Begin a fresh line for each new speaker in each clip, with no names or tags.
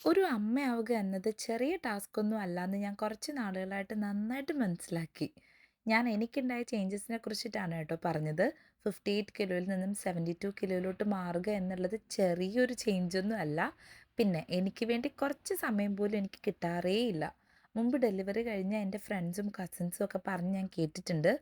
ഒരു അമ്മയാവുക എന്നത് ചെറിയ ടാസ്ക്കൊന്നും അല്ലാന്ന് ഞാൻ കുറച്ച് നാളുകളായിട്ട് നന്നായിട്ട് മനസ്സിലാക്കി. ഞാൻ എനിക്കുണ്ടായ ചേഞ്ചസിനെ കുറിച്ചിട്ടാണ് കേട്ടോ പറഞ്ഞത്. 58 കിലോയിൽ നിന്നും 72 കിലോയിലോട്ട് മാറുക എന്നുള്ളത് ചെറിയൊരു ചേഞ്ചൊന്നും അല്ല. പിന്നെ എനിക്ക് വേണ്ടി കുറച്ച് സമയം പോലും എനിക്ക് കിട്ടാറേയില്ല. മുമ്പ് ഡെലിവറി കഴിഞ്ഞ എൻ്റെ ഫ്രണ്ട്സും കസിൻസും ഒക്കെ പറഞ്ഞ് ഞാൻ കേട്ടിട്ടുണ്ട്.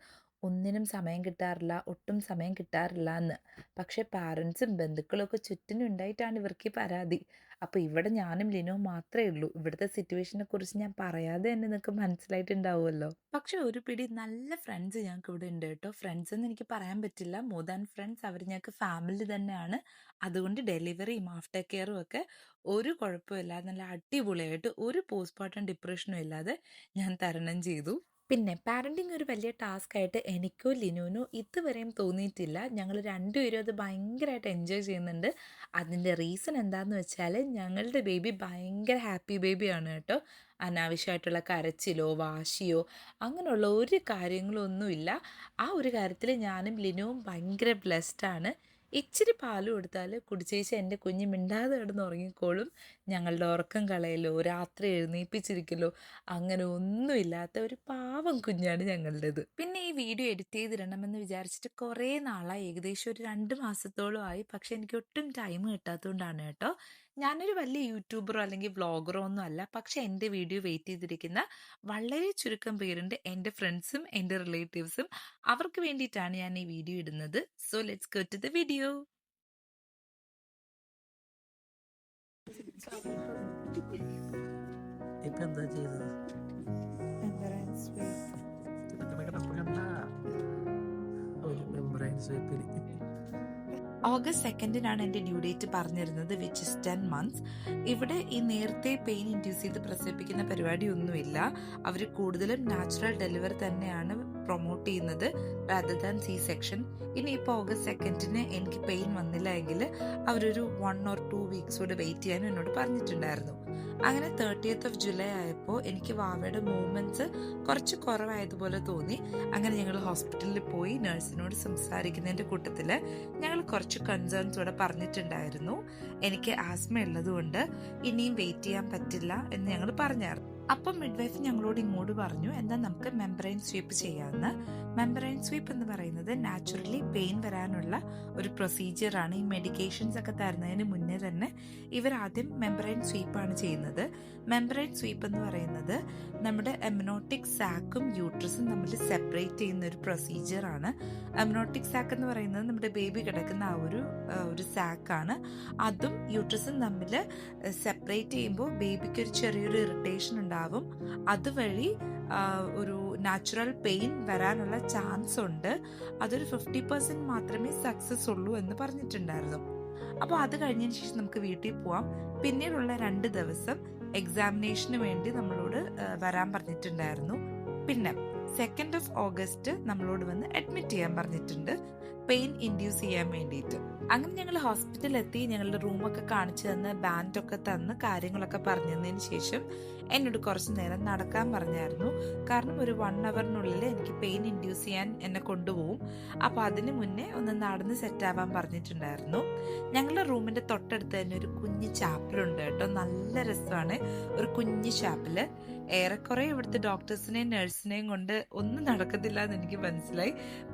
ഒന്നിനും സമയം കിട്ടാറില്ല, ഒട്ടും സമയം കിട്ടാറില്ല എന്ന്. പക്ഷേ പാരൻസും ബന്ധുക്കളും ഒക്കെ ചുറ്റിനും ഉണ്ടായിട്ടാണ് ഇവർക്ക് ഈ പരാതി. അപ്പോൾ ഇവിടെ ഞാനും ലിനുവും മാത്രമേ ഉള്ളൂ. ഇവിടുത്തെ സിറ്റുവേഷനെ കുറിച്ച് ഞാൻ പറയാതെ തന്നെ നിങ്ങൾക്ക് മനസ്സിലായിട്ടുണ്ടാവുമല്ലോ. പക്ഷെ ഒരു പിടി നല്ല ഫ്രണ്ട്സ് ഞങ്ങൾക്ക് ഇവിടെ ഉണ്ട് കേട്ടോ. ഫ്രണ്ട്സ് എന്ന് എനിക്ക് പറയാൻ പറ്റില്ല, മോർ ദാൻ ഫ്രണ്ട്സ്. അവർ ഞങ്ങൾക്ക് ഫാമിലി തന്നെയാണ്. അതുകൊണ്ട് ഡെലിവറിയും ആഫ്റ്റർ കെയറും ഒക്കെ ഒരു കുഴപ്പമില്ലാതെ നല്ല അടിപൊളിയായിട്ട് ഒരു പോസ്റ്റ്മോർട്ടം ഡിപ്രഷനും ഇല്ലാതെ ഞാൻ തരണം ചെയ്തു. പിന്നെ പാരൻറ്റിങ് ഒരു വലിയ ടാസ്ക് ആയിട്ട് എനിക്കോ ലിനുവിനോ ഇതുവരെയും തോന്നിയിട്ടില്ല. ഞങ്ങൾ രണ്ടുപേരും അത് ഭയങ്കരമായിട്ട് എൻജോയ് ചെയ്യുന്നുണ്ട്. അതിൻ്റെ റീസൺ എന്താണെന്ന് വെച്ചാൽ ഞങ്ങളുടെ ബേബി ഭയങ്കര ഹാപ്പി ബേബിയാണ് കേട്ടോ. അനാവശ്യമായിട്ടുള്ള കരച്ചിലോ വാശിയോ അങ്ങനെയുള്ള ഒരു കാര്യങ്ങളും ഒന്നുമില്ല. ആ ഒരു കാര്യത്തിൽ ഞാനും ലിനുവും ഭയങ്കര ബ്ലെസ്ഡാണ്. ഇച്ചിരി പാല് കൊടുത്താൽ കുടിച്ചേച്ച് എൻ്റെ കുഞ്ഞ് മിണ്ടാതെ കിടന്ന് ഉറങ്ങിക്കോളും. ഞങ്ങളുടെ ഉറക്കം കളയലോ രാത്രി എഴുന്നേൽപ്പിച്ചിരിക്കലോ അങ്ങനെ ഒന്നുമില്ലാത്ത ഒരു പാവം കുഞ്ഞാണ് ഞങ്ങളുടേത്. പിന്നെ ഈ വീഡിയോ എഡിറ്റ് ചെയ്തിടണമെന്ന് വിചാരിച്ചിട്ട് കുറേ നാളായി, ഏകദേശം ഒരു 2 മാസത്തോളമായി. പക്ഷെ എനിക്ക് ഒട്ടും ടൈം കിട്ടാത്തതുകൊണ്ടാണ് കേട്ടോ. ഞാനൊരു വലിയ യൂട്യൂബറോ അല്ലെങ്കിൽ വ്ളോഗറോ ഒന്നും അല്ല. പക്ഷെ എൻ്റെ വീഡിയോ വെയിറ്റ് ചെയ്തിരിക്കുന്ന വളരെ ചുരുക്കം പേരുണ്ട്, എൻ്റെ ഫ്രണ്ട്സും എൻ്റെ റിലേറ്റീവ്സും. അവർക്ക് വേണ്ടിയിട്ടാണ് ഞാൻ ഈ വീഡിയോ ഇടുന്നത്. So let's go to the video.
ഇപ്പൊ എന്താ ചെയ്തത്? ഒരു മെമ്പറൈൻ സ്വീപ്പിൽ
ഓഗസ്റ്റ് 2-നാണ് എൻ്റെ ഡ്യൂ ഡേറ്റ് പറഞ്ഞിരുന്നത്, വിച്ച് ഇസ് 10 months. ഇവിടെ ഈ നേരത്തെ പെയിൻ ഇൻഡ്യൂസ് ചെയ്ത് പ്രസവിപ്പിക്കുന്ന പരിപാടിയൊന്നുമില്ല. അവർ കൂടുതലും നാച്ചുറൽ ഡെലിവറി തന്നെയാണ് പ്രൊമോട്ട് ചെയ്യുന്നത് റാദർ ദാൻ സി സെക്ഷൻ. ഇനിയിപ്പോൾ ഓഗസ്റ്റ് 2-ന് എനിക്ക് പെയിൻ വന്നില്ല എങ്കിൽ അവരൊരു 1 or 2 weeks കൂടെ വെയിറ്റ് ചെയ്യാനും എന്നോട് പറഞ്ഞിട്ടുണ്ടായിരുന്നു. അങ്ങനെ 30th of July ആയപ്പോൾ എനിക്ക് വാവയുടെ മൂവ്മെൻറ്റ്സ് കുറച്ച് കുറവായതുപോലെ തോന്നി. അങ്ങനെ ഞങ്ങൾ ഹോസ്പിറ്റലിൽ പോയി നഴ്സിനോട് സംസാരിക്കുന്നതിൻ്റെ കൂട്ടത്തിൽ ഞങ്ങൾ കുറച്ച് കൺസേൺസ് ഇവിടെ പറഞ്ഞിട്ടുണ്ടായിരുന്നു. എനിക്ക് ആസ്മ ഉള്ളതുകൊണ്ട് ഇനിയും വെയിറ്റ് ചെയ്യാൻ പറ്റില്ല എന്ന് ഞങ്ങൾ പറഞ്ഞായിരുന്നു. അപ്പം മിഡ്വൈഫ് ഞങ്ങളോട് ഇങ്ങോട്ട് പറഞ്ഞു, എന്നാൽ നമുക്ക് മെമ്പറൈൻ സ്വീപ്പ് ചെയ്യാമെന്ന്. മെമ്പറൈൻ സ്വീപ്പ് എന്ന് പറയുന്നത് നാച്ചുറലി പെയിൻ വരാനുള്ള ഒരു പ്രൊസീജിയറാണ്. ഈ മെഡിക്കേഷൻസ് ഒക്കെ തരുന്നതിന് മുന്നേ തന്നെ ഇവരാദ്യം മെമ്പറൈൻ സ്വീപ്പാണ് ചെയ്യുന്നത്. മെമ്പറൈൻ സ്വീപ്പ് എന്ന് പറയുന്നത് നമ്മുടെ എമനോട്ടിക് സാക്കും യൂട്രസും തമ്മിൽ സെപ്പറേറ്റ് ചെയ്യുന്ന ഒരു പ്രൊസീജിയറാണ്. എമനോട്ടിക് സാക്ക് എന്ന് പറയുന്നത് നമ്മുടെ ബേബി കിടക്കുന്ന ആ ഒരു സാക്കാണ്. അതും യൂട്രസും തമ്മിൽ സെപ്പറേറ്റ് ചെയ്യുമ്പോൾ ബേബിക്ക് ഒരു ചെറിയൊരു ഇറിറ്റേഷൻ ഉണ്ടാവും. അതുവഴി ഒരു നാച്ചുറൽ പെയിൻ വരാനുള്ള ചാൻസ് ഉണ്ട്. അതൊരു 50% മാത്രമേ സക്സസ് ഉള്ളൂ എന്ന് പറഞ്ഞിട്ടുണ്ടായിരുന്നു. അപ്പോൾ അത് കഴിഞ്ഞതിന് ശേഷം നമുക്ക് വീട്ടിൽ പോവാം. പിന്നീടുള്ള 2 ദിവസം എക്സാമിനേഷന് വേണ്ടി നമ്മളോട് വരാൻ പറഞ്ഞിട്ടുണ്ടായിരുന്നു. പിന്നെ 2nd of August നമ്മളോട് വന്ന് അഡ്മിറ്റ് ചെയ്യാൻ പറഞ്ഞിട്ടുണ്ട്, പെയിൻ ഇൻഡ്യൂസ് ചെയ്യാൻ വേണ്ടിയിട്ട്. അങ്ങനെ ഞങ്ങൾ ഹോസ്പിറ്റലിൽ എത്തി. ഞങ്ങളുടെ റൂമൊക്കെ കാണിച്ചു തന്ന് ബാൻഡൊക്കെ തന്ന് കാര്യങ്ങളൊക്കെ പറഞ്ഞു തന്നതിന് ശേഷം എന്നോട് കുറച്ച് നേരം നടക്കാൻ പറഞ്ഞായിരുന്നു. കാരണം ഒരു 1 hourനുള്ളിൽ എനിക്ക് പെയിൻ ഇൻഡ്യൂസ് ചെയ്യാൻ എന്നെ കൊണ്ടുപോകും. അപ്പോൾ അതിന് മുന്നേ ഒന്ന് നടന്ന് സെറ്റാവാൻ പറഞ്ഞിട്ടുണ്ടായിരുന്നു. ഞങ്ങളുടെ റൂമിൻ്റെ തൊട്ടടുത്ത് തന്നെ ഒരു കുഞ്ഞ് ചാപ്പലുണ്ട് കേട്ടോ. നല്ല രസമാണ്, ഒരു കുഞ്ഞ് ചാപ്പല്. ഏറെക്കുറെ ഇവിടുത്തെ ഡോക്ടേഴ്സിനെയും നഴ്സിനെയും കൊണ്ട് ഒന്നും നടക്കത്തില്ല എന്ന് എനിക്ക് മനസ്സിലായി.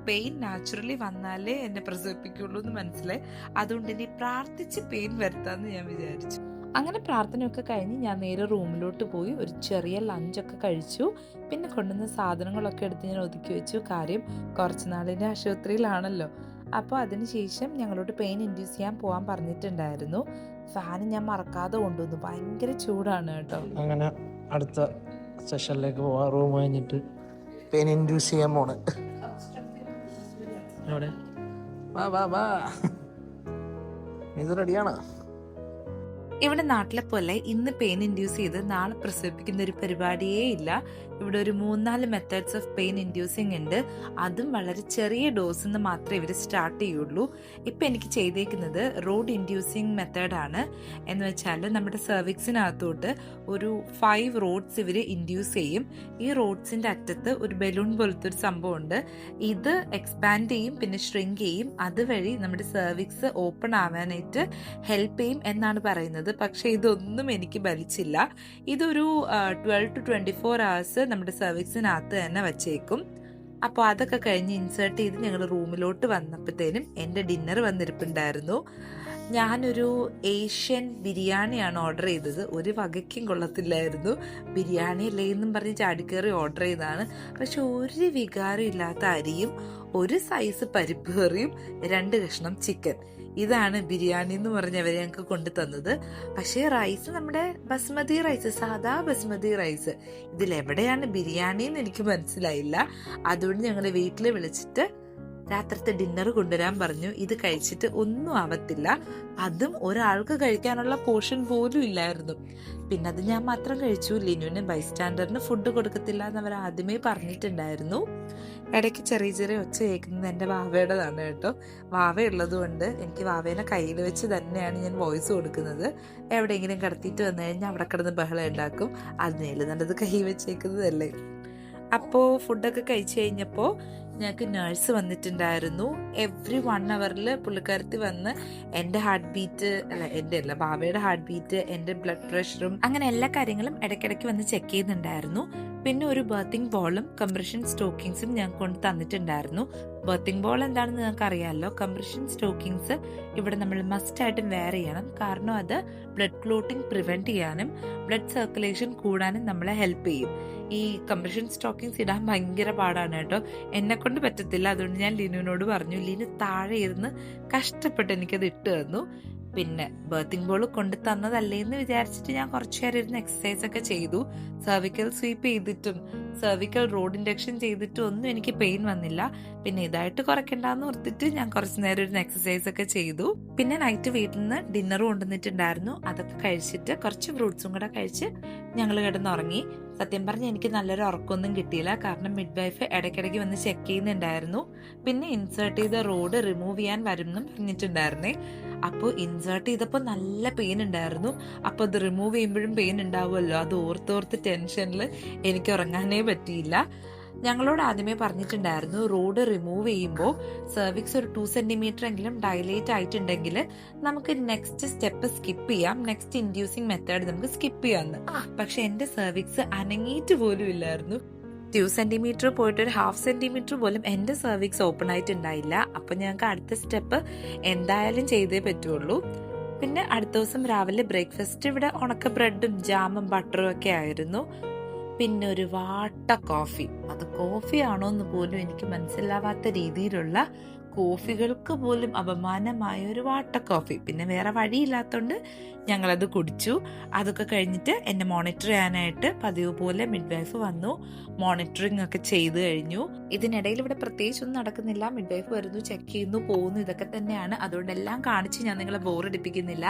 പെയിൻ നാച്ചുറലി വന്നാലേ എന്നെ പ്രസവിപ്പിക്കുള്ളൂ എന്ന് മനസ്സിലായി. അതുകൊണ്ട് ഇനി പ്രാർത്ഥിച്ച് പെയിൻ വരുത്താമെന്ന് ഞാൻ വിചാരിച്ചു. അങ്ങനെ പ്രാർത്ഥനയൊക്കെ കഴിഞ്ഞ് ഞാൻ നേരെ റൂമിലോട്ട് പോയി ഒരു ചെറിയ ലഞ്ചൊക്കെ കഴിച്ചു. പിന്നെ കൊണ്ടുവന്ന സാധനങ്ങളൊക്കെ എടുത്ത് ഞാൻ ഒതുക്കി വെച്ചു. കാര്യം കുറച്ച് നാളിൻ്റെ ആശുപത്രിയിലാണല്ലോ. അപ്പോൾ അതിനുശേഷം ഞങ്ങളോട് പെയിൻ ഇൻഡ്യൂസ് ചെയ്യാൻ പോകാൻ പറഞ്ഞിട്ടുണ്ടായിരുന്നു. ഫാൻ ഞാൻ മറക്കാതെ കൊണ്ടുവന്നു, ഭയങ്കര ചൂടാണ് കേട്ടോ.
അങ്ങനെ അടുത്ത സെഷനിലേക്ക് പോവാം. റൂം കഴിഞ്ഞിട്ട് പെയിൻ ഇൻഡ്യൂസ് ചെയ്യാൻ പോണ്. എവിടെ? വാ വാ വാ, ഇത് റെഡിയാണോ?
ഇവിടെ നാട്ടിലെ പോലെ ഇന്ന് പെയിൻ ഇൻഡ്യൂസ് ചെയ്ത് നാളെ പ്രസവിപ്പിക്കുന്ന ഒരു പരിപാടിയേ ഇല്ല. ഇവിടെ ഒരു 3-4 മെത്തേഡ്സ് ഓഫ് പെയിൻ ഇൻഡ്യൂസിങ് ഉണ്ട്. അതും വളരെ ചെറിയ ഡോസിൽ നിന്ന് മാത്രമേ ഇവർ സ്റ്റാർട്ട് ചെയ്യുള്ളൂ. ഇപ്പം എനിക്ക് ചെയ്തേക്കുന്നത് റോഡ് ഇൻഡ്യൂസിങ് മെത്തേഡാണ്. എന്ന് വെച്ചാൽ നമ്മുടെ സെർവിക്സിനകത്തോട്ട് ഒരു 5 റോഡ്സ് ഇവർ ഇൻഡ്യൂസ് ചെയ്യും. ഈ റോഡ്സിൻ്റെ അറ്റത്ത് ഒരു ബലൂൺ പോലത്തെ ഒരു സംഭവമുണ്ട്. ഇത് എക്സ്പാൻഡ് ചെയ്യും, പിന്നെ ഷ്രിങ്ക് ചെയ്യും. അതുവഴി നമ്മുടെ സെർവിക്സ് ഓപ്പൺ ആവാനായിട്ട് ഹെൽപ്പ് ചെയ്യും എന്നാണ് പറയുന്നത്. തന്നത്. പക്ഷെ ഇതൊന്നും എനിക്ക് ബലിച്ചില്ല. ഇതൊരു 12 to 24 hours നമ്മുടെ സർവീസിനകത്ത് തന്നെ വച്ചേക്കും. അപ്പോൾ അതൊക്കെ കഴിഞ്ഞ് ഇൻസേർട്ട് ചെയ്ത് ഞങ്ങൾ റൂമിലോട്ട് വന്നപ്പോഴത്തേനും എൻ്റെ ഡിന്നർ വന്നിരിപ്പുണ്ടായിരുന്നു. ഞാനൊരു ഏഷ്യൻ ബിരിയാണിയാണ് ഓർഡർ ചെയ്തത്. ഒരു വകയ്ക്കും കൊള്ളത്തില്ലായിരുന്നു. ബിരിയാണി അല്ലേ എന്നും പറഞ്ഞ് ചാടിക്കയറി ഓർഡർ ചെയ്തതാണ്. പക്ഷെ ഒരു വികാരം ഇല്ലാത്ത അരിയും ഒരു സൈസ് പരിപ്പ് കറിയും 2 കഷ്ണം ചിക്കൻ, ഇതാണ് ബിരിയാണി എന്ന് പറഞ്ഞവരെ ഞങ്ങൾക്ക് കൊണ്ടു തന്നത്. പക്ഷേ റൈസ് നമ്മുടെ ബസ്മതി റൈസ്, സാധാ ബസ്മതി റൈസ്. ഇതിലെവിടെയാണ് ബിരിയാണി എന്ന് എനിക്ക് മനസ്സിലായില്ല. അതുകൊണ്ട് ഞങ്ങൾ വീട്ടിൽ വിളിച്ചിട്ട് രാത്രിത്തെ ഡിന്നർ കൊണ്ടുവരാൻ പറഞ്ഞു. ഇത് കഴിച്ചിട്ട് ഒന്നും ആവത്തില്ല. അതും ഒരാൾക്ക് കഴിക്കാനുള്ള പോർഷൻ പോലും ഇല്ലായിരുന്നു. പിന്നെ അത് ഞാൻ മാത്രം കഴിച്ചു. ലിനുവിന് ബൈസ്റ്റാൻഡറിന് ഫുഡ് കൊടുക്കത്തില്ല എന്ന് അവർ ആദ്യമേ പറഞ്ഞിട്ടുണ്ടായിരുന്നു. ഇടയ്ക്ക് ചെറിയ ചെറിയ ഒച്ച കേൾക്കുന്നത് എൻ്റെ വാവയുടേതാണ് കേട്ടോ. വാവയുള്ളത് കൊണ്ട് എനിക്ക് വാവേനെ കയ്യിൽ വെച്ച് തന്നെയാണ് ഞാൻ വോയിസ് കൊടുക്കുന്നത്. എവിടെയെങ്കിലും കിടത്തിയിട്ട് വന്നു കഴിഞ്ഞാൽ അവിടെ കിടന്ന് ബഹളം ഉണ്ടാക്കും. അതിനേലും നല്ലത് കൈ വെച്ചേക്കുന്നതല്ലേ. അപ്പോൾ ഫുഡൊക്കെ കഴിച്ചു കഴിഞ്ഞപ്പോൾ ഞങ്ങൾക്ക് നേഴ്സ് വന്നിട്ടുണ്ടായിരുന്നു. എവ്രി 1 hour പുള്ളിക്കാരത്തി വന്ന് എൻ്റെ ഹാർട്ട് ബീറ്റ്, എൻ്റെ അല്ല ബാബയുടെ ഹാർട്ട് ബീറ്റ്, എൻ്റെ ബ്ലഡ് പ്രഷറും അങ്ങനെ എല്ലാ കാര്യങ്ങളും ഇടയ്ക്കിടയ്ക്ക് വന്ന് ചെക്ക് ചെയ്യുന്നുണ്ടായിരുന്നു. പിന്നെ ഒരു ബർത്തിങ് ബോളും കംപ്രഷൻ സ്റ്റോക്കിങ്സും ഞാൻ കൊണ്ട് തന്നിട്ടുണ്ടായിരുന്നു. ബർത്തിങ് ബോൾ എന്താണെന്ന് നിങ്ങൾക്ക് അറിയാമല്ലോ. കംപ്രഷൻ സ്റ്റോക്കിങ്സ് ഇവിടെ നമ്മൾ മസ്റ്റായിട്ടും വെയർ ചെയ്യണം. കാരണം അത് ബ്ലഡ് ക്ലോട്ടിങ് പ്രിവെൻറ്റ് ചെയ്യാനും ബ്ലഡ് സർക്കുലേഷൻ കൂടാനും നമ്മളെ ഹെൽപ്പ് ചെയ്യും. ഈ കംപ്രഷൻ സ്റ്റോക്കിങ്സ് ഇടാൻ ഭയങ്കര പാടാണ് കേട്ടോ. എന്നെ കൊണ്ട് പറ്റത്തില്ല. അതുകൊണ്ട് ഞാൻ ലിനുവിനോട് പറഞ്ഞു. ലിനു താഴെ ഇരുന്ന് കഷ്ടപ്പെട്ട് എനിക്കത് ഇട്ട് തന്നു. പിന്നെ ബർത്തിങ് ബോൾ കൊണ്ട് തന്നതല്ലേ എന്ന് വിചാരിച്ചിട്ട് ഞാൻ കുറച്ചു നേരം ഇരുന്ന് എക്സസൈസ് ഒക്കെ ചെയ്തു. സെർവിക്കൽ സ്വീപ്പ് ചെയ്തിട്ടും സെർവിക്കൽ റോഡ് ഇൻഡക്ഷൻ ചെയ്തിട്ടും ഒന്നും എനിക്ക് പെയിൻ വന്നില്ല. പിന്നെ ഇതായിട്ട് കുറയ്ക്കണ്ടെന്ന് ഓർത്തിട്ട് ഞാൻ കുറച്ചു നേരം ഇരുന്ന് എക്സസൈസ് ഒക്കെ ചെയ്തു. പിന്നെ നൈറ്റ് വീട്ടിൽ നിന്ന് ഡിന്നർ കൊണ്ടുവന്നിട്ടുണ്ടായിരുന്നു. അതൊക്കെ കഴിച്ചിട്ട് കുറച്ച് ഫ്രൂട്ട്സും കൂടെ കഴിച്ച് ഞങ്ങൾ കിടന്നുറങ്ങി. സത്യം പറഞ്ഞ് എനിക്ക് നല്ലൊരു ഉറക്കമൊന്നും കിട്ടിയില്ല. കാരണം മിഡ് വൈഫ് ഇടയ്ക്കിടയ്ക്ക് വന്ന് ചെക്ക് ചെയ്യുന്നുണ്ടായിരുന്നു. പിന്നെ ഇൻസേർട്ട് ചെയ്ത റോഡ് റിമൂവ് ചെയ്യാൻ വരും എന്നും പറഞ്ഞിട്ടുണ്ടായിരുന്നേ. അപ്പോൾ ഇൻസേർട്ട് ചെയ്തപ്പോൾ നല്ല പെയിൻ ഉണ്ടായിരുന്നു. അപ്പോൾ അത് റിമൂവ് ചെയ്യുമ്പോഴും പെയിൻ ഉണ്ടാവുമല്ലോ. അത് ഓർത്തോർത്ത് ടെൻഷനിൽ എനിക്ക് ഉറങ്ങാനേ പറ്റിയില്ല. ഞങ്ങളോട് ആദ്യമേ പറഞ്ഞിട്ടുണ്ടായിരുന്നു റോഡ് റിമൂവ് ചെയ്യുമ്പോൾ സെർവിക്സ് ഒരു 2 centimeter എങ്കിലും ഡയലേറ്റ് ആയിട്ടുണ്ടെങ്കിൽ നമുക്ക് നെക്സ്റ്റ് സ്റ്റെപ്പ് സ്കിപ്പ് ചെയ്യാം, നെക്സ്റ്റ് ഇൻഡ്യൂസിങ് മെത്തേഡ് നമുക്ക് സ്കിപ്പ് ചെയ്യാമെന്ന്. പക്ഷെ എൻ്റെ സെർവിക്സ് അനങ്ങിയിട്ട് പോലും ഇല്ലായിരുന്നു. 2 centimeter പോയിട്ട് ഒരു 1/2 centimeter പോലും എൻ്റെ സെർവിക്സ് ഓപ്പൺ ആയിട്ടുണ്ടായില്ല. അപ്പം ഞങ്ങൾക്ക് അടുത്ത സ്റ്റെപ്പ് എന്തായാലും ചെയ്തേ പറ്റുള്ളൂ. പിന്നെ അടുത്ത ദിവസം രാവിലെ ബ്രേക്ക്ഫാസ്റ്റ് ഇവിടെ ഉണക്ക ബ്രെഡും ജാമും ബട്ടറും ഒക്കെ ആയിരുന്നു. പിന്നെ ഒരു വാട്ട കോഫി. അത് കോഫിയാണോ എന്ന് പോലും എനിക്ക് മനസ്സിലാവാത്ത രീതിയിലുള്ള, കോഫികൾക്ക് പോലും അപമാനമായ ഒരു വാട്ട കോഫി. പിന്നെ വേറെ വഴിയില്ലാത്തതുകൊണ്ട് ഞങ്ങളത് കുടിച്ചു. അതൊക്കെ കഴിഞ്ഞിട്ട് എന്നെ മോണിറ്റർ ചെയ്യാനായിട്ട് പതിവ് പോലെ മിഡ് വൈഫ് വന്നു. മോണിറ്ററിങ് ഒക്കെ ചെയ്ത് കഴിഞ്ഞു. ഇതിനിടയിൽ ഇവിടെ പ്രത്യേകിച്ച് ഒന്നും നടക്കുന്നില്ല. മിഡ് വൈഫ് വരുന്നു, ചെക്ക് ചെയ്യുന്നു, പോകുന്നു, ഇതൊക്കെ തന്നെയാണ്. അതുകൊണ്ട് എല്ലാം കാണിച്ച് ഞാൻ നിങ്ങളെ ബോറടിപ്പിക്കുന്നില്ല.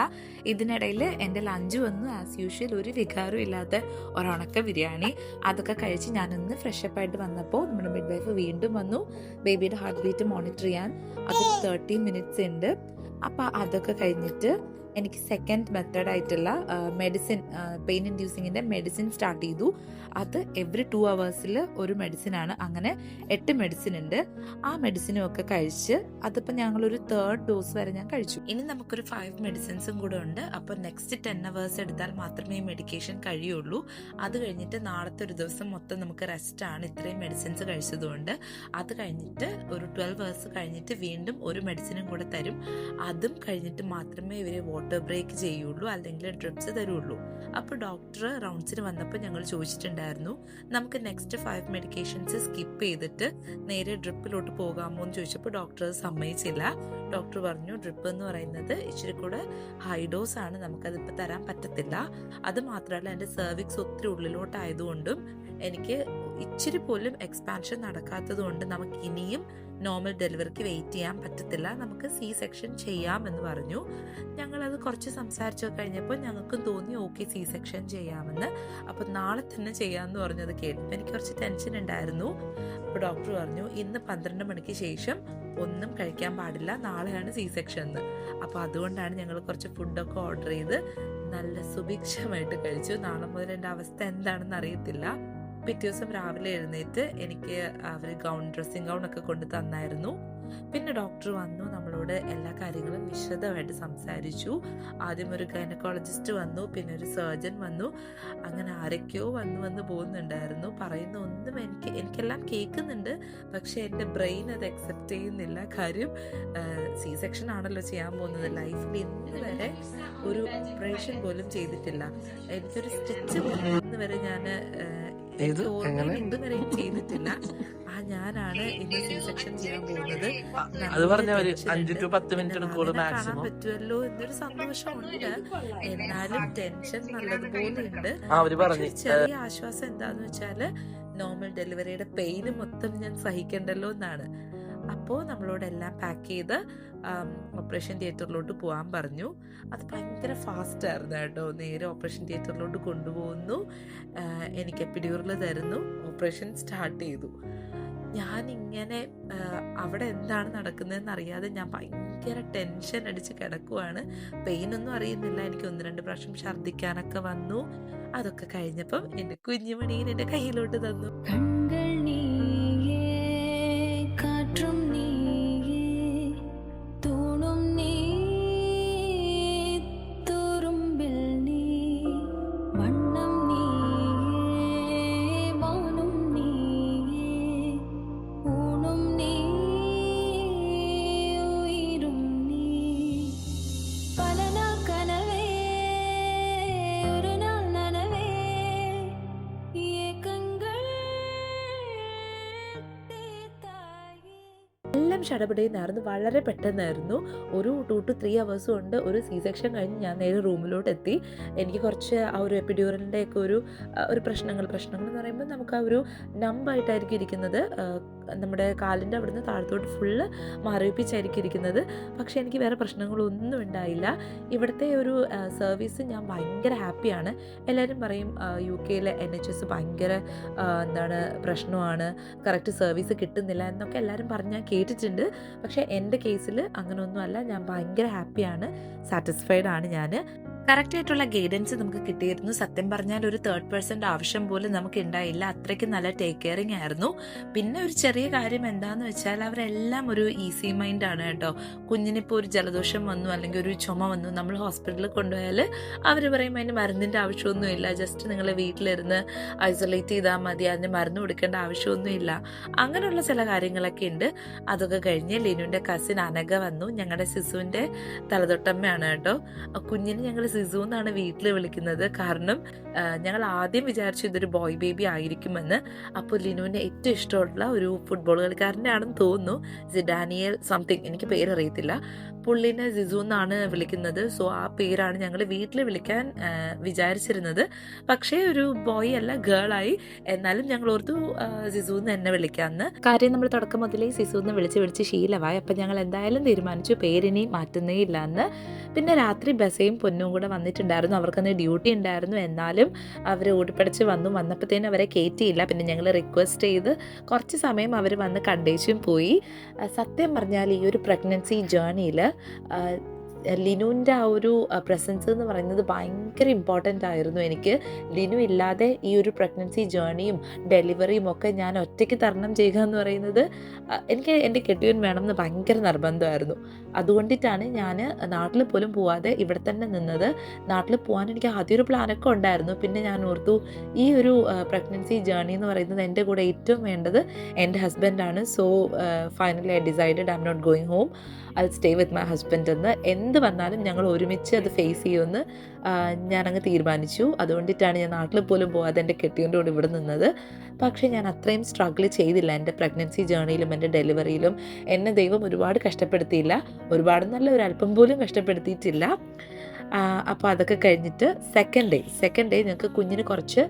ഇതിനിടയിൽ എൻ്റെ ലഞ്ച് വന്നു. ആസ് യൂഷ്വൽ ഒരു വികാരവും ഇല്ലാത്ത ഒരണക്ക ബിരിയാണി. അതൊക്കെ കഴിച്ച് ഞാനൊന്ന് ഫ്രഷപ്പ് ആയിട്ട് വന്നപ്പോൾ നമ്മുടെ മിഡ് വൈഫ് വീണ്ടും വന്നു ബേബിയുടെ ഹാർട്ട് ബീറ്റ് മോണിറ്റർ ചെയ്യാൻ. അത് 30 minutes ഉണ്ട്. അപ്പം അതൊക്കെ കഴിഞ്ഞിട്ട് എനിക്ക് സെക്കൻഡ് മെത്തേഡായിട്ടുള്ള മെഡിസിൻ, പെയിൻ ഇൻഡ്യൂസിങ്ങിൻ്റെ മെഡിസിൻ സ്റ്റാർട്ട് ചെയ്തു. അത് എവറി 2 hours ഒരു മെഡിസിനാണ്. അങ്ങനെ 8 മെഡിസിൻ ഉണ്ട്. ആ മെഡിസിനും ഒക്കെ കഴിച്ച് അതിപ്പോൾ ഞങ്ങളൊരു 3rd ഡോസ് വരെ ഞാൻ കഴിച്ചു. ഇനി നമുക്കൊരു 5 മെഡിസിൻസും കൂടെ ഉണ്ട്. അപ്പോൾ നെക്സ്റ്റ് 10 hours എടുത്താൽ മാത്രമേ ഈ മെഡിക്കേഷൻ കഴിയുള്ളൂ. അത് കഴിഞ്ഞിട്ട് നാളത്തെ ഒരു ദിവസം മൊത്തം നമുക്ക് റെസ്റ്റ് ആണ്, ഇത്രയും മെഡിസിൻസ് കഴിച്ചതുകൊണ്ട്. അത് കഴിഞ്ഞിട്ട് ഒരു 12 hours കഴിഞ്ഞിട്ട് വീണ്ടും ഒരു മെഡിസിനും കൂടെ തരും. അതും കഴിഞ്ഞിട്ട് മാത്രമേ ഇവർ വാട്ടർ ബ്രേക്ക് ചെയ്യുള്ളൂ, അല്ലെങ്കിൽ ഡ്രിപ്സ് തരുള്ളൂ. അപ്പോൾ ഡോക്ടർ റൗണ്ട്സിന് വന്നപ്പോൾ ഞങ്ങൾ ചോദിച്ചിട്ടുണ്ടായിരുന്നു നമുക്ക് നെക്സ്റ്റ് 5 മെഡിക്കേഷൻസ് സ്കിപ്പ് ചെയ്തിട്ട് നേരെ ഡ്രിപ്പിലോട്ട് പോകാമോ എന്ന് ചോദിച്ചപ്പോൾ ഡോക്ടർ സമ്മതിച്ചില്ല. ഡോക്ടർ പറഞ്ഞു ഡ്രിപ്പ് എന്ന് പറയുന്നത് ഇച്ചിരി കൂടെ ഹൈ ഡോസ് ആണ്, നമുക്കതിപ്പോൾ തരാൻ പറ്റത്തില്ല. അത് മാത്രമല്ല എൻ്റെ സെർവിക്സ് ഒത്തിരി ഉള്ളിലോട്ടായതുകൊണ്ടും എനിക്ക് ഇച്ചിരി പോലും എക്സ്പാൻഷൻ നടക്കാത്തത് കൊണ്ട് നമുക്ക് ഇനിയും നോർമൽ ഡെലിവറിക്ക് വെയിറ്റ് ചെയ്യാൻ പറ്റത്തില്ല, നമുക്ക് C-section ചെയ്യാം എന്ന് പറഞ്ഞു. ഞങ്ങളത് കുറച്ച് സംസാരിച്ചു കഴിഞ്ഞപ്പോൾ ഞങ്ങൾക്കും തോന്നി ഓക്കെ C-section ചെയ്യാമെന്ന്. അപ്പോൾ നാളെ തന്നെ ചെയ്യാമെന്ന് പറഞ്ഞത് കേട്ടപ്പോൾ എനിക്ക് കുറച്ച് ടെൻഷൻ ഉണ്ടായിരുന്നു. അപ്പോൾ ഡോക്ടർ പറഞ്ഞു ഇന്ന് 12 മണിക്ക് ശേഷം ഒന്നും കഴിക്കാൻ പാടില്ല, നാളെയാണ് C-section എന്ന്. അപ്പോൾ അതുകൊണ്ടാണ് ഞങ്ങൾ കുറച്ച് ഫുഡൊക്കെ ഓർഡർ ചെയ്ത് നല്ല സുഭിക്ഷമായിട്ട് കഴിച്ചു. നാളെ മുതൽ എൻ്റെ അവസ്ഥ എന്താണെന്ന് അറിയത്തില്ല. പിറ്റേ ദിവസം രാവിലെ എഴുന്നേറ്റ് എനിക്ക് അവർ ഡ്രസ്സിങ് ഗൗൺ ഒക്കെ കൊണ്ട് തന്നായിരുന്നു. പിന്നെ ഡോക്ടർ വന്നു നമ്മളോട് ഡോക്ടറിനോട് എല്ലാ കാര്യങ്ങളും വിശദമായിട്ട് സംസാരിച്ചു. ആദ്യം ഒരു ഗൈനക്കോളജിസ്റ്റ് വന്നു, പിന്നെ ഒരു സർജൻ വന്നു, അങ്ങനെ ആരൊക്കെയോ വന്ന് പോകുന്നുണ്ടായിരുന്നു. പറയുന്ന ഒന്നും എനിക്കെല്ലാം കേൾക്കുന്നുണ്ട്, പക്ഷെ എൻ്റെ ബ്രെയിൻ അത് അക്സെപ്റ്റ് ചെയ്യുന്നില്ല. കാര്യം സി സെക്ഷൻ ആണല്ലോ ചെയ്യാൻ പോകുന്നത്. ലൈഫിൽ ഇന്ന് വരെ ഒരു ഓപ്പറേഷൻ പോലും ചെയ്തിട്ടില്ല. എനിക്കൊരു സ്റ്റിച്ച് പോലും ഇന്ന് വരെ ഞാൻ ഇതുവരെയും ചെയ്തിട്ടില്ല. ഞാനാണ് ഇന്ന് സി സെക്ഷൻ ചെയ്യാൻ പോകുന്നത്. കാണാൻ പറ്റുമല്ലോ എന്നൊരു സന്തോഷമുണ്ട്, എന്നാലും ടെൻഷൻ നല്ലതുപോലെ ഉണ്ട്. ചെറിയ ആശ്വാസം എന്താന്ന് വെച്ചാല് നോർമൽ ഡെലിവറിയുടെ പെയിന് മൊത്തം ഞാൻ സഹിക്കണ്ടല്ലോ എന്നാണ്. അപ്പോൾ നമ്മളോട് എല്ലാം പാക്ക് ചെയ്ത് ഓപ്പറേഷൻ തിയേറ്ററിലോട്ട് പോകാൻ പറഞ്ഞു. അത് ഭയങ്കര ഫാസ്റ്റ് ആയിരുന്നു കേട്ടോ. നേരെ ഓപ്പറേഷൻ തിയേറ്ററിലോട്ട് കൊണ്ടുപോകുന്നു, എനിക്ക് എപ്പിഡ്യൂറൽ തരുന്നു, ഓപ്പറേഷൻ സ്റ്റാർട്ട് ചെയ്തു. ഞാനിങ്ങനെ അവിടെ എന്താണ് നടക്കുന്നതെന്ന് അറിയാതെ ഞാൻ ഭയങ്കര ടെൻഷൻ അടിച്ച് കിടക്കുവാണ്. പെയിനൊന്നും അറിയുന്നില്ല. എനിക്ക് 1-2 പ്രാവശ്യം ഛർദ്ദിക്കാനൊക്കെ വന്നു. അതൊക്കെ കഴിഞ്ഞപ്പം എൻ്റെ കുഞ്ഞുമണീനെ എൻ്റെ കയ്യിലോട്ട് തന്നു. എല്ലാം ഷടപടയുന്നായിരുന്നു, വളരെ പെട്ടെന്നായിരുന്നു. ഒരു 2 to 3 hours കൊണ്ട് ഒരു സി സെക്ഷൻ കഴിഞ്ഞ് ഞാൻ നേരെ റൂമിലോട്ട് എത്തി. എനിക്ക് കുറച്ച് ആ ഒരു എപ്പിഡ്യൂറലിൻ്റെ ഒക്കെ ഒരു പ്രശ്നങ്ങൾ എന്ന് പറയുമ്പോൾ നമുക്ക് ആ ഒരു നമ്പായിട്ടായിരിക്കും ഇരിക്കുന്നത്. നമ്മുടെ കാലിൻ്റെ അവിടുന്ന് താഴത്തോട്ട് ഫുള്ള് മരവിപ്പിച്ചായിരിക്കും ഇരിക്കുന്നത്. പക്ഷേ എനിക്ക് വേറെ പ്രശ്നങ്ങളൊന്നും ഉണ്ടായില്ല. ഇവിടുത്തെ ഒരു സർവീസ് ഞാൻ ഭയങ്കര ഹാപ്പിയാണ്. എല്ലാവരും പറയും UK-യിലെ NHS ഭയങ്കര പ്രശ്നമാണ്, കറക്റ്റ് സർവീസ് കിട്ടുന്നില്ല എന്നൊക്കെ എല്ലാവരും പറഞ്ഞ് ഞാൻ കേട്ടിട്ടുണ്ട്. പക്ഷേ എൻ്റെ കേസിൽ അങ്ങനെയൊന്നുമല്ല. ഞാൻ ഭയങ്കര ഹാപ്പിയാണ്, സാറ്റിസ്ഫൈഡ് ആണ് ഞാൻ. കറക്റ്റായിട്ടുള്ള ഗൈഡൻസ് നമുക്ക് കിട്ടിയിരുന്നു. സത്യം പറഞ്ഞാൽ ഒരു 3rd person ആവശ്യം പോലും നമുക്ക് ഉണ്ടായില്ല. അത്രയ്ക്ക് നല്ല ടേക്ക് കെയറിങ് ആയിരുന്നു. പിന്നെ ഒരു ചെറിയ കാര്യം എന്താണെന്ന് വെച്ചാൽ അവരെല്ലാം ഒരു ഈസി മൈൻഡാണ് കേട്ടോ. കുഞ്ഞിനിപ്പോൾ ഒരു ജലദോഷം വന്നു അല്ലെങ്കിൽ ഒരു ചുമ വന്നു, നമ്മൾ ഹോസ്പിറ്റലിൽ കൊണ്ടുപോയാൽ അവർ പറയും അതിന് മരുന്നിൻ്റെ ആവശ്യമൊന്നുമില്ല, ജസ്റ്റ് നിങ്ങൾ വീട്ടിലിരുന്ന് ഐസൊലേറ്റ് ചെയ്താൽ മതി, അതിന് മരുന്ന് കൊടുക്കേണ്ട ആവശ്യമൊന്നുമില്ല. അങ്ങനെയുള്ള ചില കാര്യങ്ങളൊക്കെ ഉണ്ട്. അതൊക്കെ കഴിഞ്ഞ് ലിനുവിൻ്റെ കസിൻ അനഘ വന്നു. ഞങ്ങളുടെ സിസുവിൻ്റെ തലതൊട്ടമ്മയാണ് കേട്ടോ. കുഞ്ഞിന് ഞങ്ങൾ സിസു എന്നാണ് വീട്ടിൽ വിളിക്കുന്നത്. കാരണം ഞങ്ങൾ ആദ്യം വിചാരിച്ചു ഇതൊരു ബോയ് ബേബി ആയിരിക്കുമെന്ന്. അപ്പോൾ ലിനുവിൻ്റെ ഏറ്റവും ഇഷ്ടമുള്ള ഒരു ഫുട്ബോൾ കളിക്കാരൻ്റെ ആണെന്ന് തോന്നുന്നു, സിഡാനിയൽ സംതിങ്, എനിക്ക് പേരറിയത്തില്ല. പുള്ളിനെ സിസു എന്നാണ് വിളിക്കുന്നത്. സോ ആ പേരാണ് ഞങ്ങൾ വീട്ടിൽ വിളിക്കാൻ വിചാരിച്ചിരുന്നത്. പക്ഷേ ഒരു ബോയ് അല്ല, ഗേളായി. എന്നാലും ഞങ്ങൾ ഓർത്തു സിസു എന്ന് എന്നെ വിളിക്കാമെന്ന്. കാര്യം നമ്മൾ തുടക്കം മുതലേ സിസു എന്ന് വിളിച്ച് ശീലമായി. അപ്പം ഞങ്ങൾ എന്തായാലും തീരുമാനിച്ചു പേരിനി മാറ്റുന്നേ ഇല്ല എന്ന്. പിന്നെ രാത്രി ബസയും പൊന്നും കൂടെ വന്നിട്ടുണ്ടായിരുന്നു. അവർക്കന്ന് ഡ്യൂട്ടി ഉണ്ടായിരുന്നു. എന്നാലും അവർ ഓടിപ്പടിച്ച് വന്നപ്പോഴത്തേനും അവരെ കയറ്റിയില്ല. പിന്നെ ഞങ്ങൾ റിക്വസ്റ്റ് ചെയ്ത് കുറച്ച് സമയം അവർ വന്ന് കണ്ടേച്ചും പോയി. സത്യം പറഞ്ഞാൽ ഈ ഒരു പ്രഗ്നൻസി ജേർണിയിൽ ലിനുവിൻ്റെ ആ ഒരു പ്രസൻസ് എന്ന് പറയുന്നത് ഭയങ്കര ഇമ്പോർട്ടൻ്റ് ആയിരുന്നു എനിക്ക്. ലിനു ഇല്ലാതെ ഈ ഒരു പ്രഗ്നൻസി ജേർണിയും ഡെലിവറിയും ഒക്കെ ഞാൻ ഒറ്റയ്ക്ക് തരണം ചെയ്യുക എന്ന് പറയുന്നത് എനിക്ക് എൻ്റെ കെട്ടിയവൻ വേണമെന്ന് ഭയങ്കര നിർബന്ധമായിരുന്നു. അതുകൊണ്ടിട്ടാണ് ഞാൻ നാട്ടിൽ പോലും പോവാതെ ഇവിടെ തന്നെ നിന്നത്. നാട്ടിൽ പോകാൻ എനിക്ക് ആദ്യം ഒരു പ്ലാനൊക്കെ ഉണ്ടായിരുന്നു. പിന്നെ ഞാൻ ഓർത്തു ഈ ഒരു പ്രഗ്നൻസി ജേർണി എന്ന് പറയുന്നത് എൻ്റെ കൂടെ ഏറ്റവും വേണ്ടത് എൻ്റെ ഹസ്ബൻഡാണ്. So finally I decided I'm not going home, I will stay with my husband എന്ന്. എന്ത് വന്നാലും ഞങ്ങൾ ഒരുമിച്ച് അത് ഫേസ് ചെയ്യുമെന്ന് ഞാനങ്ങ് തീരുമാനിച്ചു. അതുകൊണ്ടിട്ടാണ് ഞാൻ നാട്ടിൽ പോലും പോകാതെ എൻ്റെ കെട്ടിയവൻ്റെ കൂടെ ഇവിടെ നിന്നത്. പക്ഷേ ഞാൻ അത്രയും സ്ട്രഗിൾ ചെയ്തില്ല എൻ്റെ പ്രഗ്നൻസി ജേർണിയിലും എൻ്റെ ഡെലിവറിയിലും. എന്നെ ദൈവം ഒരുപാട് കഷ്ടപ്പെടുത്തിയില്ല, ഒരുപാട് നല്ല ഒരല്പം പോലും കഷ്ടപ്പെടുത്തിയിട്ടില്ല. അപ്പോൾ അതൊക്കെ കഴിഞ്ഞിട്ട് സെക്കൻഡ് ഡേ ഞങ്ങൾക്ക് കുഞ്ഞിന് കുറച്ച്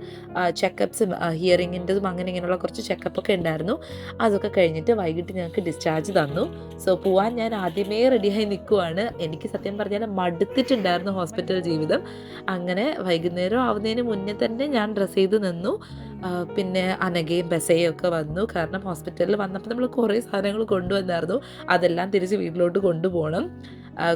ചെക്കപ്പ്സും ഹിയറിങ്ങിൻ്റെതും ഇങ്ങനെയുള്ള കുറച്ച് ചെക്കപ്പൊക്കെ ഉണ്ടായിരുന്നു. അതൊക്കെ കഴിഞ്ഞിട്ട് വൈകിട്ട് ഞങ്ങൾക്ക് ഡിസ്ചാർജ് തന്നു. സോ പോവാൻ ഞാൻ ആദ്യമേ റെഡിയായി നിൽക്കുവാണ്. എനിക്ക് സത്യം പറഞ്ഞാൽ മടുത്തിട്ടുണ്ടായിരുന്നു ഹോസ്പിറ്റൽ ജീവിതം. അങ്ങനെ വൈകുന്നേരം ആവുന്നതിന് മുന്നേ തന്നെ ഞാൻ ഡ്രസ്സ് ചെയ്ത് നിന്നു. പിന്നെ അനഘയും ബസയും ഒക്കെ വന്നു. കാരണം ഹോസ്പിറ്റലിൽ വന്നപ്പോൾ നമ്മൾ കുറേ സാധനങ്ങൾ കൊണ്ടുവന്നായിരുന്നു, അതെല്ലാം തിരിച്ച് വീട്ടിലോട്ട് കൊണ്ടുപോകണം.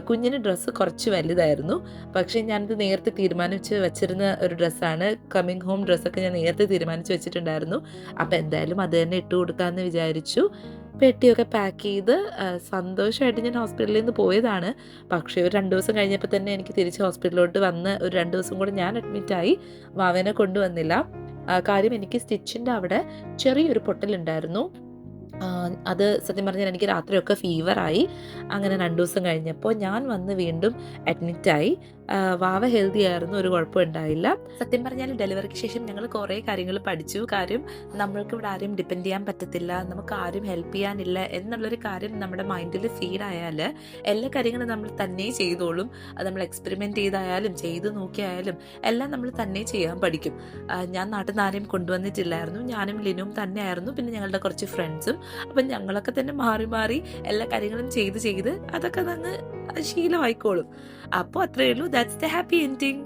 കുഞ്ഞിന് ഡ്രസ്സ് കുറച്ച് വലുതായിരുന്നു. പക്ഷേ ഞാനത് നേരത്തെ തീരുമാനിച്ച് വെച്ചിരുന്ന ഒരു ഡ്രസ്സാണ്. കമ്മിങ് ഹോം ഡ്രസ്സൊക്കെ ഞാൻ നേരത്തെ തീരുമാനിച്ച് വെച്ചിട്ടുണ്ടായിരുന്നു. അപ്പോൾ എന്തായാലും അത് തന്നെ ഇട്ട് കൊടുക്കാമെന്ന് വിചാരിച്ചു. പെട്ടിയൊക്കെ പാക്ക് ചെയ്ത് സന്തോഷമായിട്ട് ഞാൻ ഹോസ്പിറ്റലിൽ നിന്ന് പോയതാണ്. പക്ഷേ ഒരു 2 ദിവസം കഴിഞ്ഞപ്പോൾ തന്നെ എനിക്ക് തിരിച്ച് ഹോസ്പിറ്റലിലോട്ട് വന്ന് ഒരു 2 ദിവസം കൂടെ ഞാൻ അഡ്മിറ്റായി. വാവേനെ കൊണ്ടുവന്നില്ല. കാര്യം എനിക്ക് സ്റ്റിച്ചിൻ്റെ അവിടെ ചെറിയൊരു പൊട്ടലുണ്ടായിരുന്നു. അത് സത്യം പറഞ്ഞാൽ എനിക്ക് രാത്രിയൊക്കെ ഫീവറായി. അങ്ങനെ 2 ദിവസം കഴിഞ്ഞപ്പോൾ ഞാൻ വന്ന് വീണ്ടും അഡ്മിറ്റായി. വാവ ഹെൽത്തി ആയിരുന്നു, ഒരു കുഴപ്പം ഉണ്ടായില്ല. സത്യം പറഞ്ഞാൽ ഡെലിവറിക്ക് ശേഷം ഞങ്ങൾ കുറേ കാര്യങ്ങൾ പഠിച്ചു. കാര്യം നമ്മൾക്ക് ഇവിടെ ആരും ഡിപ്പെൻഡ് ചെയ്യാൻ പറ്റത്തില്ല, നമുക്ക് ആരും ഹെൽപ്പ് ചെയ്യാനില്ല എന്നുള്ളൊരു കാര്യം നമ്മുടെ മൈൻഡിൽ ഫീഡായാൽ എല്ലാ കാര്യങ്ങളും നമ്മൾ തന്നെ ചെയ്തോളും. അത് നമ്മൾ എക്സ്പെരിമെൻറ്റ് ചെയ്തായാലും ചെയ്ത് നോക്കിയായാലും എല്ലാം നമ്മൾ തന്നെ ചെയ്യാൻ പഠിക്കും. ഞാൻ നാട്ടിൽ നിന്ന് ആരെയും കൊണ്ടുവന്നിട്ടില്ലായിരുന്നു, ഞാനും ലിനും തന്നെയായിരുന്നു, പിന്നെ ഞങ്ങളുടെ കുറച്ച് ഫ്രണ്ട്സും. അപ്പം ഞങ്ങളൊക്കെ തന്നെ മാറി മാറി എല്ലാ കാര്യങ്ങളും ചെയ്ത് അതൊക്കെ അങ്ങ് ശീലമായിക്കോളും. അപ്പോൾ അത്രയേ ഉള്ളൂ. That's the happy ending.